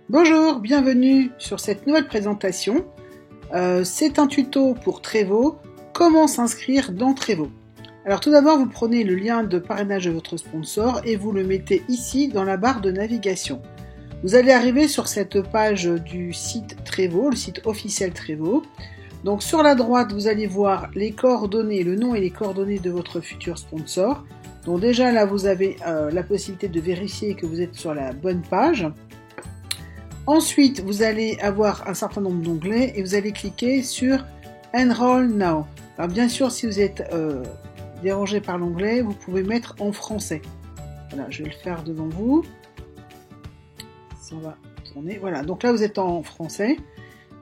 Bonjour, bienvenue sur cette nouvelle présentation. C'est un tuto pour Trevo, comment s'inscrire dans Trevo. Alors tout d'abord, vous prenez le lien de parrainage de votre sponsor et vous le mettez ici dans la barre de navigation. Vous allez arriver sur cette page du site Trevo, le site officiel Trevo. Donc sur la droite, vous allez voir les coordonnées, le nom et les coordonnées de votre futur sponsor. Donc déjà là, vous avez la possibilité de vérifier que vous êtes sur la bonne page. Ensuite, vous allez avoir un certain nombre d'onglets et vous allez cliquer sur Enroll Now. Alors bien sûr, si vous êtes dérangé par l'onglet, vous pouvez mettre en français. Voilà, je vais le faire devant vous. Ça va tourner. Voilà, donc là vous êtes en français.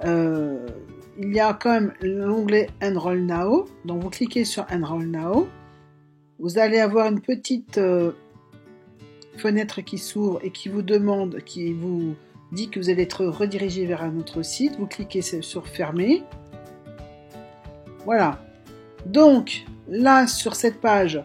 Il y a quand même l'onglet Enroll Now. Donc vous cliquez sur Enroll Now. Vous allez avoir une petite fenêtre qui s'ouvre et qui vous demande, qui vous dit que vous allez être redirigé vers un autre site. Vous cliquez sur Fermer. Voilà. Donc là, sur cette page,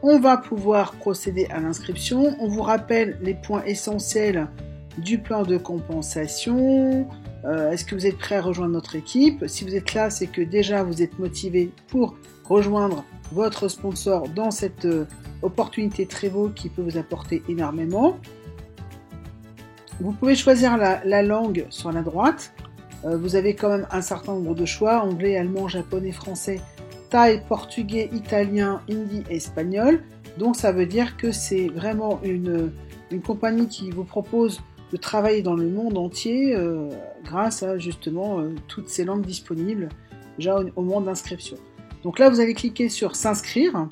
on va pouvoir procéder à l'inscription. On vous rappelle les points essentiels du plan de compensation. Est-ce que vous êtes prêt à rejoindre notre équipe? Si vous êtes là, c'est que déjà vous êtes motivé pour rejoindre votre sponsor dans cette opportunité Trevo qui peut vous apporter énormément. Vous pouvez choisir la langue sur la droite. Vous avez quand même un certain nombre de choix, anglais, allemand, japonais, français, thaï, portugais, italien, hindi et espagnol. Donc ça veut dire que c'est vraiment une compagnie qui vous propose de travailler dans le monde entier grâce à justement toutes ces langues disponibles déjà au moment d'inscription. Donc là vous allez cliquer sur s'inscrire.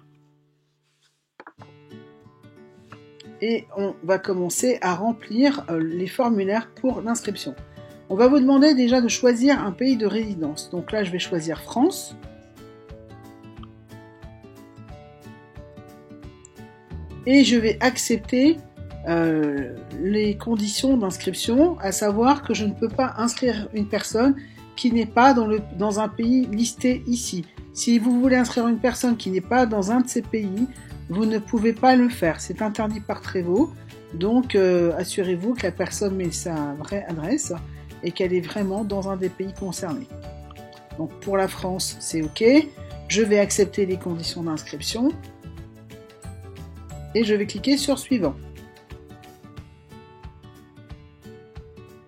Et on va commencer à remplir les formulaires pour l'inscription. On va vous demander déjà de choisir un pays de résidence. Donc là, je vais choisir France. Et je vais accepter les conditions d'inscription, à savoir que je ne peux pas inscrire une personne qui n'est pas dans un pays listé ici. Si vous voulez inscrire une personne qui n'est pas dans un de ces pays, vous ne pouvez pas le faire, c'est interdit par Trevo, donc assurez-vous que la personne met sa vraie adresse et qu'elle est vraiment dans un des pays concernés. Donc pour la France, c'est OK, je vais accepter les conditions d'inscription et je vais cliquer sur suivant.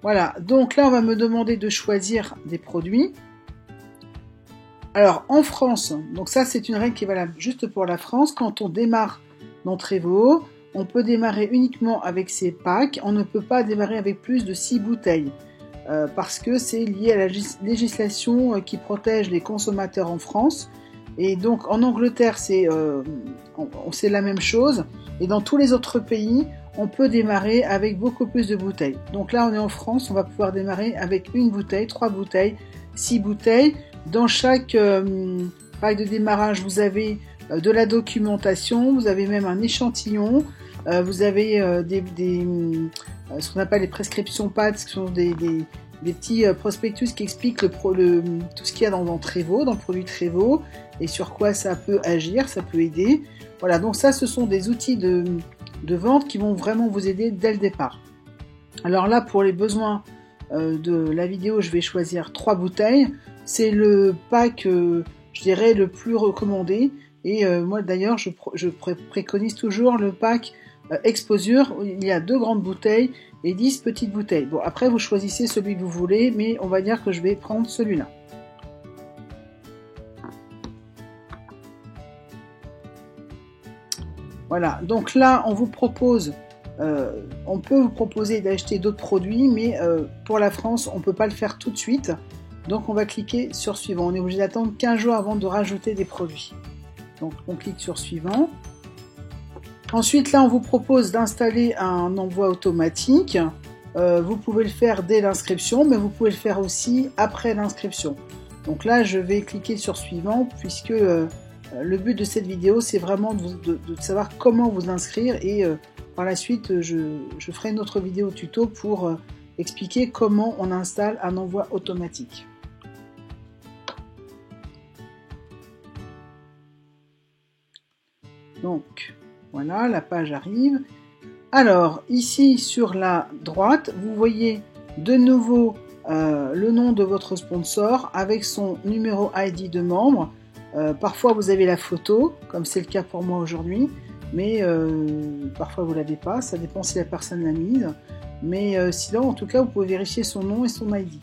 Voilà, donc là on va me demander de choisir des produits. Alors en France, donc ça c'est une règle qui est valable juste pour la France, quand on démarre dans Trevo, on peut démarrer uniquement avec ces packs, on ne peut pas démarrer avec plus de 6 bouteilles, parce que c'est lié à la législation qui protège les consommateurs en France, et donc en Angleterre c'est la même chose, et dans tous les autres pays, on peut démarrer avec beaucoup plus de bouteilles. Donc là on est en France, on va pouvoir démarrer avec une bouteille, 3 bouteilles, 6 bouteilles. Dans chaque pack de démarrage, vous avez de la documentation, vous avez même un échantillon, vous avez ce qu'on appelle les prescriptions pads, qui sont des petits prospectus qui expliquent tout ce qu'il y a dans Trevo, dans le produit Trevo, et sur quoi ça peut agir, ça peut aider. Voilà, donc ça, ce sont des outils de vente qui vont vraiment vous aider dès le départ. Alors là, pour les besoins de la vidéo, je vais choisir 3 bouteilles. C'est le pack, je dirais, le plus recommandé. Et moi, d'ailleurs, je préconise toujours le pack Exposure, où il y a 2 grandes bouteilles et 10 petites bouteilles. Bon, après, vous choisissez celui que vous voulez, mais on va dire que je vais prendre celui-là. Voilà, donc là, on peut vous proposer d'acheter d'autres produits, mais pour la France, on ne peut pas le faire tout de suite. Donc on va cliquer sur suivant. On est obligé d'attendre 15 jours avant de rajouter des produits. Donc on clique sur suivant. Ensuite là on vous propose d'installer un envoi automatique. Vous pouvez le faire dès l'inscription, mais vous pouvez le faire aussi après l'inscription. Donc là je vais cliquer sur suivant, puisque le but de cette vidéo c'est vraiment de savoir comment vous inscrire, et par la suite je ferai une autre vidéo tuto pour expliquer comment on installe un envoi automatique. Donc voilà, la page arrive. Alors ici sur la droite, vous voyez De nouveau, le nom de votre sponsor avec son numéro ID de membre. Parfois vous avez la photo, comme c'est le cas pour moi aujourd'hui, mais parfois vous l'avez pas, ça dépend si la personne l'a mise. Mais sinon, en tout cas, vous pouvez vérifier son nom et son ID.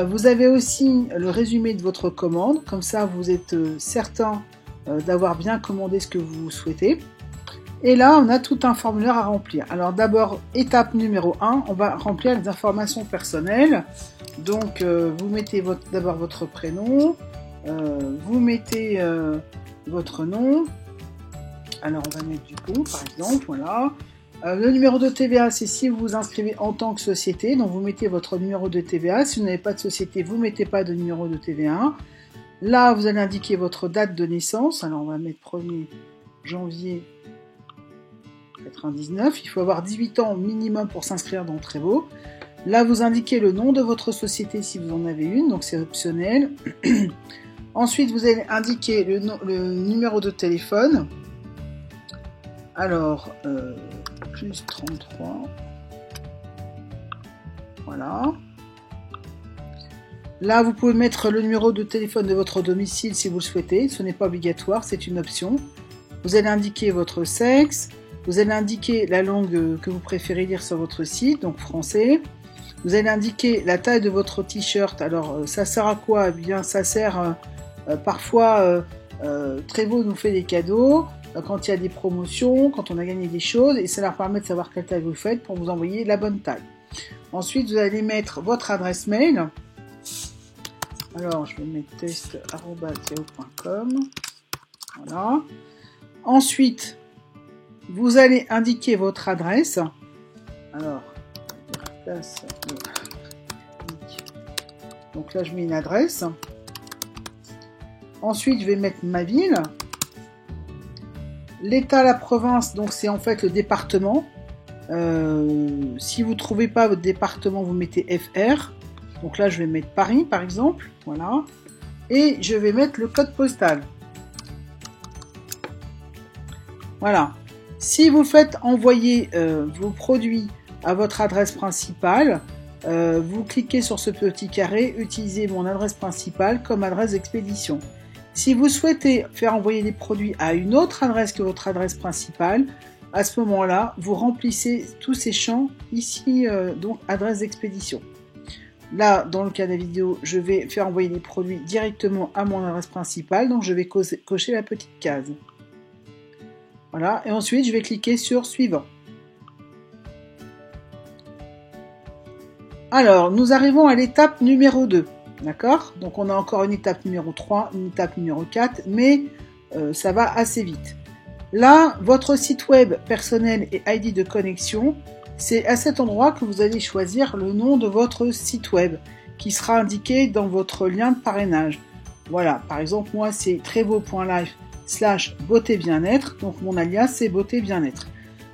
Vous avez aussi le résumé de votre commande, comme ça vous êtes certain d'avoir bien commandé ce que vous souhaitez. Et là, on a tout un formulaire à remplir. Alors d'abord, étape numéro 1, on va remplir les informations personnelles. Donc, vous mettez d'abord votre prénom, vous mettez votre nom. Alors, on va mettre du coup, par exemple, voilà. Le numéro de TVA, c'est si vous vous inscrivez en tant que société. Donc, vous mettez votre numéro de TVA. Si vous n'avez pas de société, vous ne mettez pas de numéro de TVA. Là, vous allez indiquer votre date de naissance. Alors, on va mettre 1er janvier 99, il faut avoir 18 ans minimum pour s'inscrire dans Trevo. Là, vous indiquez le nom de votre société si vous en avez une, donc c'est optionnel. Ensuite, vous allez indiquer le numéro de téléphone. Alors, plus 33. Voilà. Là, vous pouvez mettre le numéro de téléphone de votre domicile si vous le souhaitez. Ce n'est pas obligatoire, c'est une option. Vous allez indiquer votre sexe. Vous allez indiquer la langue que vous préférez lire sur votre site, donc français. Vous allez indiquer la taille de votre t-shirt. Alors, ça sert à quoi? Eh bien, ça sert parfois, Trevo nous fait des cadeaux, quand il y a des promotions, quand on a gagné des choses, et ça leur permet de savoir quelle taille vous faites pour vous envoyer la bonne taille. Ensuite, vous allez mettre votre adresse mail. Alors, je vais mettre test@yahoo.com. Voilà. Ensuite, vous allez indiquer votre adresse. Alors, donc là, je mets une adresse. Ensuite, je vais mettre ma ville. L'État, la province, donc c'est en fait le département. Si vous ne trouvez pas votre département, vous mettez FR. Donc là, je vais mettre Paris, par exemple. Voilà. Et je vais mettre le code postal. Voilà. Si vous faites envoyer vos produits à votre adresse principale, vous cliquez sur ce petit carré, utilisez mon adresse principale comme adresse d'expédition. Si vous souhaitez faire envoyer des produits à une autre adresse que votre adresse principale, à ce moment-là, vous remplissez tous ces champs ici, donc adresse d'expédition. Là, dans le cas de la vidéo, je vais faire envoyer les produits directement à mon adresse principale, donc je vais cocher la petite case. Voilà, et ensuite je vais cliquer sur suivant. Alors, nous arrivons à l'étape numéro 2, d'accord? Donc on a encore une étape numéro 3, une étape numéro 4, mais ça va assez vite. Là, votre site web personnel et ID de connexion, c'est à cet endroit que vous allez choisir le nom de votre site web, qui sera indiqué dans votre lien de parrainage. Voilà, par exemple, moi c'est trevo.life/beauté bien-être, donc mon alias c'est beauté bien-être.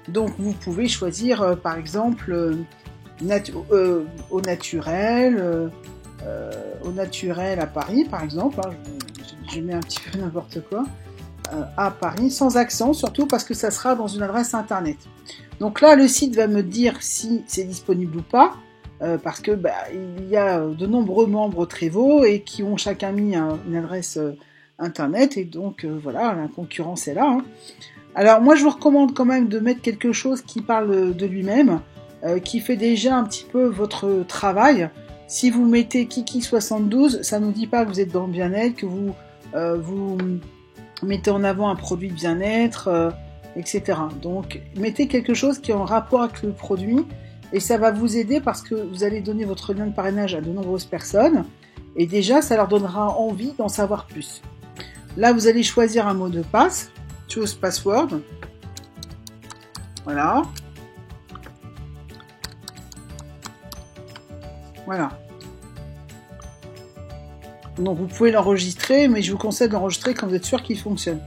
Donc vous pouvez choisir par exemple au naturel à Paris par exemple, hein, je mets un petit peu n'importe quoi, à Paris, sans accent surtout parce que ça sera dans une adresse internet. Donc là le site va me dire si c'est disponible ou pas, parce que il y a de nombreux membres Trevo et qui ont chacun mis une adresse internet, et donc voilà, la concurrence est là, hein. Alors moi je vous recommande quand même de mettre quelque chose qui parle de lui-même, qui fait déjà un petit peu votre travail. Si vous mettez Kiki72, ça ne nous dit pas que vous êtes dans le bien-être, que vous mettez en avant un produit de bien-être, etc. Donc mettez quelque chose qui est en rapport avec le produit, et ça va vous aider parce que vous allez donner votre lien de parrainage à de nombreuses personnes, et déjà ça leur donnera envie d'en savoir plus. Là vous allez choisir un mot de passe, choose password, voilà. Voilà. Donc vous pouvez l'enregistrer, mais je vous conseille de l'enregistrer quand vous êtes sûr qu'il fonctionne.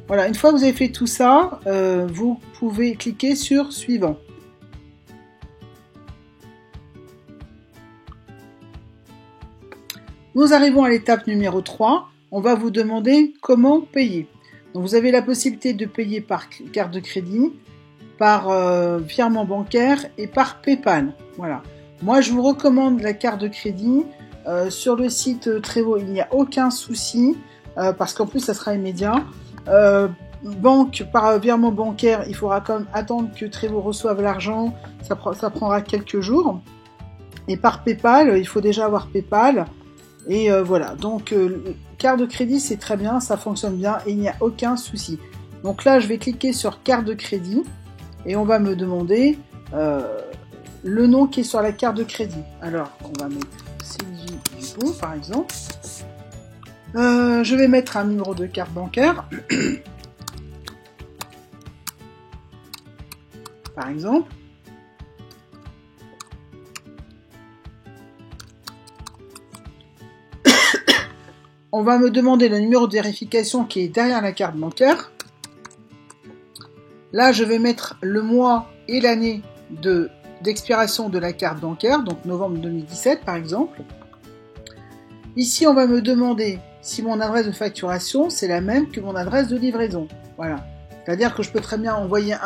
Voilà, une fois que vous avez fait tout ça, vous pouvez cliquer sur suivant. Nous arrivons à l'étape numéro 3. On va vous demander comment payer. Donc vous avez la possibilité de payer par carte de crédit, par virement bancaire et par PayPal. Voilà. Moi, je vous recommande la carte de crédit. Sur le site Trevo, il n'y a aucun souci, parce qu'en plus, ça sera immédiat. Par virement bancaire, il faudra quand même attendre que Trevo reçoive l'argent. Ça prendra quelques jours. Et par PayPal, il faut déjà avoir PayPal. Et voilà, donc carte de crédit, c'est très bien, ça fonctionne bien et il n'y a aucun souci. Donc là, je vais cliquer sur carte de crédit et on va me demander le nom qui est sur la carte de crédit. Alors, on va mettre Sylvie Dupont, par exemple. Je vais mettre un numéro de carte bancaire. Par exemple. On va me demander le numéro de vérification qui est derrière la carte bancaire. Là, je vais mettre le mois et l'année d'expiration de la carte bancaire, donc novembre 2017 par exemple. Ici, on va me demander si mon adresse de facturation, c'est la même que mon adresse de livraison. Voilà. C'est-à-dire que je peux très bien envoyer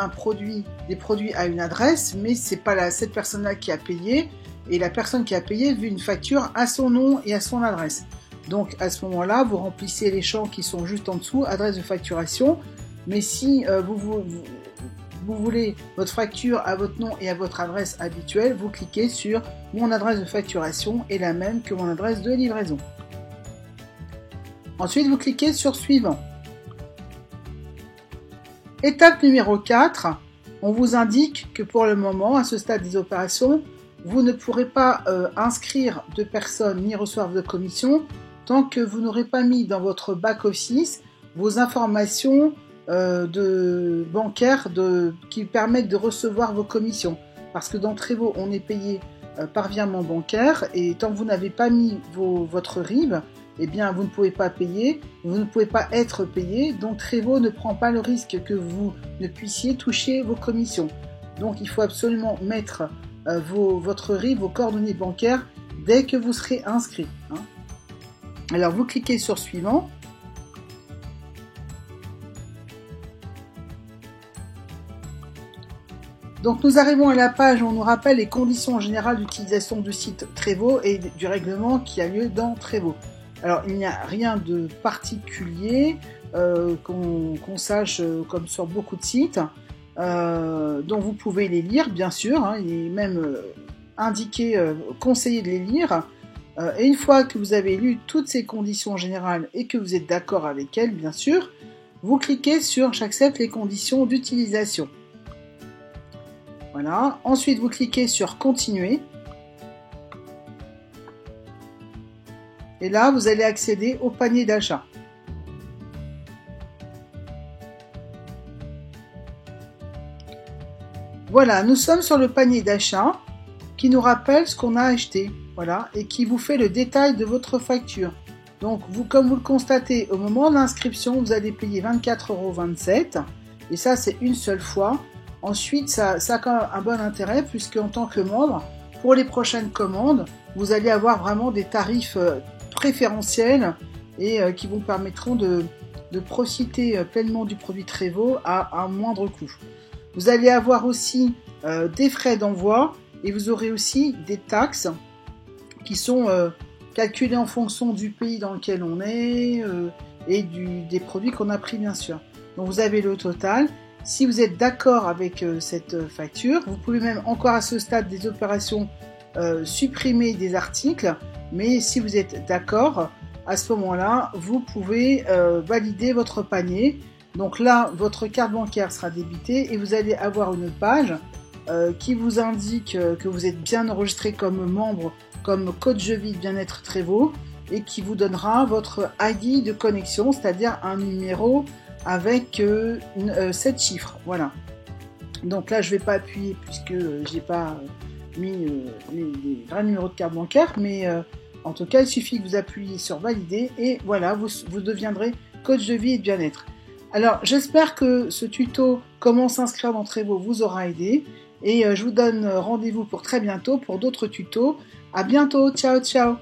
des produits à une adresse, mais c'est pas cette personne-là qui a payé, et la personne qui a payé veut une facture à son nom et à son adresse. Donc à ce moment-là, vous remplissez les champs qui sont juste en dessous, adresse de facturation. Mais si vous voulez votre facture à votre nom et à votre adresse habituelle, vous cliquez sur mon adresse de facturation est la même que mon adresse de livraison. Ensuite, vous cliquez sur suivant. Étape numéro 4, on vous indique que pour le moment, à ce stade des opérations, vous ne pourrez pas inscrire de personnes ni recevoir de commission tant que vous n'aurez pas mis dans votre back-office vos informations bancaires qui permettent de recevoir vos commissions. Parce que dans Trevo, on est payé par virement bancaire et tant que vous n'avez pas mis votre RIB, eh bien vous ne pouvez pas payer, vous ne pouvez pas être payé, donc Trevo ne prend pas le risque que vous ne puissiez toucher vos commissions. Donc il faut absolument mettre votre RIB, vos coordonnées bancaires dès que vous serez inscrit. Alors vous cliquez sur suivant. Donc nous arrivons à la page où on nous rappelle les conditions générales d'utilisation du site Trevo et du règlement qui a lieu dans Trevo. Alors il n'y a rien de particulier qu'on sache comme sur beaucoup de sites, dont vous pouvez les lire bien sûr, il est même indiqué, conseillé de les lire. Et une fois que vous avez lu toutes ces conditions générales et que vous êtes d'accord avec elles, bien sûr, vous cliquez sur « J'accepte les conditions d'utilisation ». Voilà. Ensuite, vous cliquez sur « Continuer ». Et là, vous allez accéder au panier d'achat. Voilà, nous sommes sur le panier d'achat qui nous rappelle ce qu'on a acheté. Voilà, et qui vous fait le détail de votre facture. Donc, comme vous le constatez, au moment de l'inscription, vous allez payer 24,27 €. Et ça, c'est une seule fois. Ensuite, ça a quand même un bon intérêt, puisque en tant que membre, pour les prochaines commandes, vous allez avoir vraiment des tarifs préférentiels et qui vous permettront de profiter pleinement du produit Trevo à un moindre coût. Vous allez avoir aussi des frais d'envoi et vous aurez aussi des taxes qui sont calculés en fonction du pays dans lequel on est et des produits qu'on a pris bien sûr. Donc vous avez le total. Si vous êtes d'accord avec cette facture, vous pouvez même encore à ce stade des opérations supprimer des articles, mais si vous êtes d'accord, à ce moment-là, vous pouvez valider votre panier. Donc là, votre carte bancaire sera débitée et vous allez avoir une page qui vous indique que vous êtes bien enregistré comme membre, comme coach de vie bien-être Trevo, et qui vous donnera votre ID de connexion, c'est-à-dire un numéro avec 7 chiffres. Voilà. Donc là, je ne vais pas appuyer puisque je n'ai pas mis les vrais numéros de carte bancaire, mais en tout cas, il suffit que vous appuyiez sur valider et voilà, vous deviendrez coach de vie et de bien-être. Alors, j'espère que ce tuto comment s'inscrire dans Trevo vous aura aidé et je vous donne rendez-vous pour très bientôt pour d'autres tutos. À bientôt, ciao ciao.